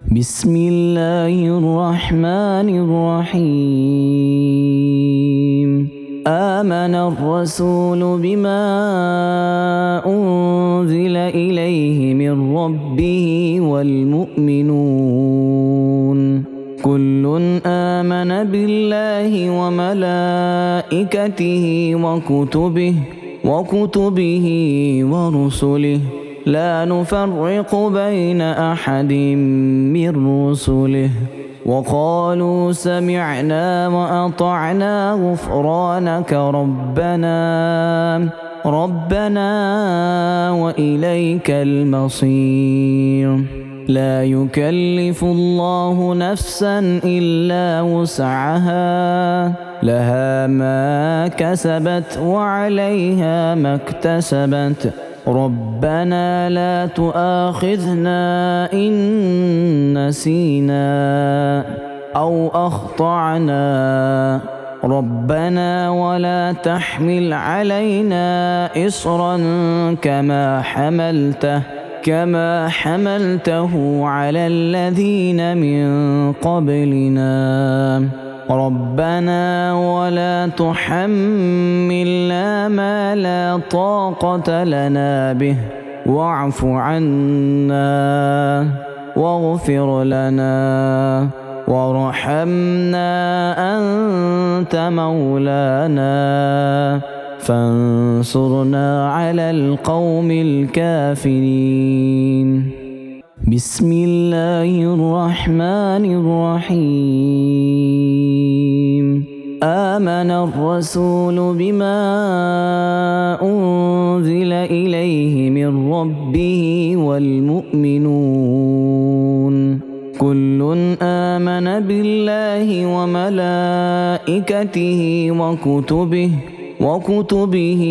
بسم الله الرحمن الرحيم. آمن الرسول بما أنزل إليه من ربه والمؤمنون كل آمن بالله وملائكته وكتبه ورسله لا نفرق بين أحد من رسله وقالوا سمعنا وأطعنا غفرانك ربنا وإليك المصير. لا يكلف الله نفسا إلا وسعها لها ما كسبت وعليها ما اكتسبت ربنا لا تؤاخذنا إن نسينا أو أخطأنا ربنا ولا تحمل علينا إصرا كما حملته على الذين من قبلنا ربنا ولا تحملنا ما لا طاقة لنا به واعف عنا واغفر لنا وارحمنا أنت مولانا فانصرنا على القوم الكافرين. بسم الله الرحمن الرحيم. آمن الرسول بما أنزل إليه من ربه والمؤمنون كل آمن بالله وملائكته وكتبه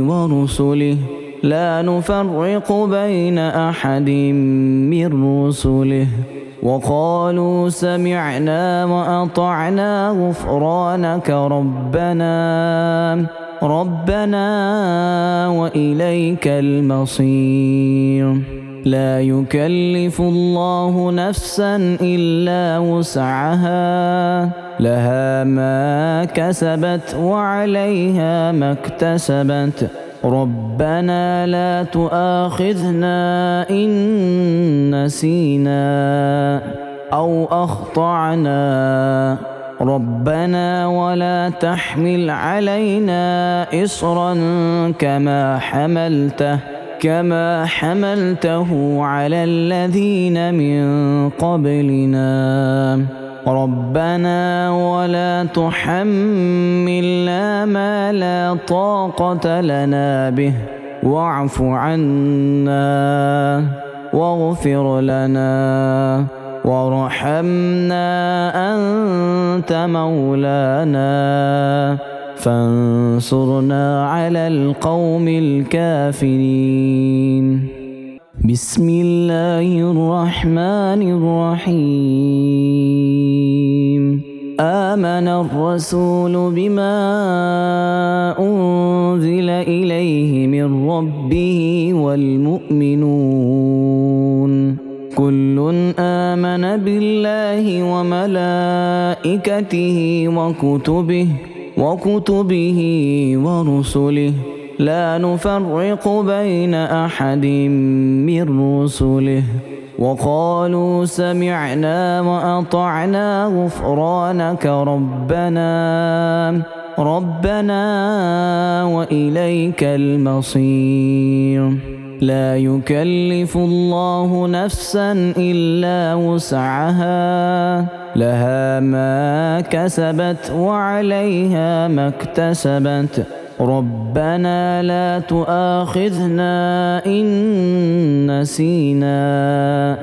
ورسله لا نفرق بين أحد من رسله وقالوا سمعنا وأطعنا غفرانك ربنا وإليك المصير. لا يكلف الله نفسا إلا وسعها لها ما كسبت وعليها ما اكتسبت ربنا لا تؤاخذنا إن نسينا أو أخطأنا ربنا ولا تحمل علينا إصرا كما حملته على الذين من قبلنا ربنا ولا تحملنا ما لا طاقة لنا به واعف عنا واغفر لنا وارحمنا أنت مولانا فانصرنا على القوم الكافرين. بسم الله الرحمن الرحيم. آمن الرسول بما أنزل إليه من ربه والمؤمنون كل آمن بالله وملائكته وكتبه ورسله لا نفرق بين أحد من رسله وقالوا سمعنا وأطعنا غفرانك ربنا وإليك المصير. لا يكلف الله نفسا إلا وسعها لها ما كسبت وعليها ما اكتسبت ربنا لا تؤاخذنا إن نسينا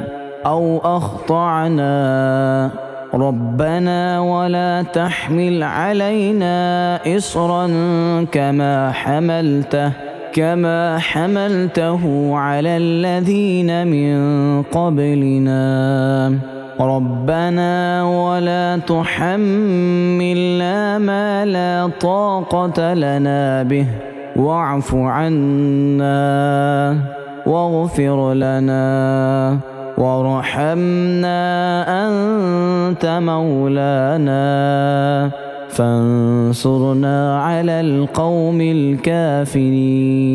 أو أخطأنا ربنا ولا تحمل علينا إصرا كما حملته على الذين من قبلنا ربنا ولا تحملنا ما لا طاقة لنا به واعف عنا واغفر لنا وارحمنا أنت مولانا فانصرنا على القوم الكافرين.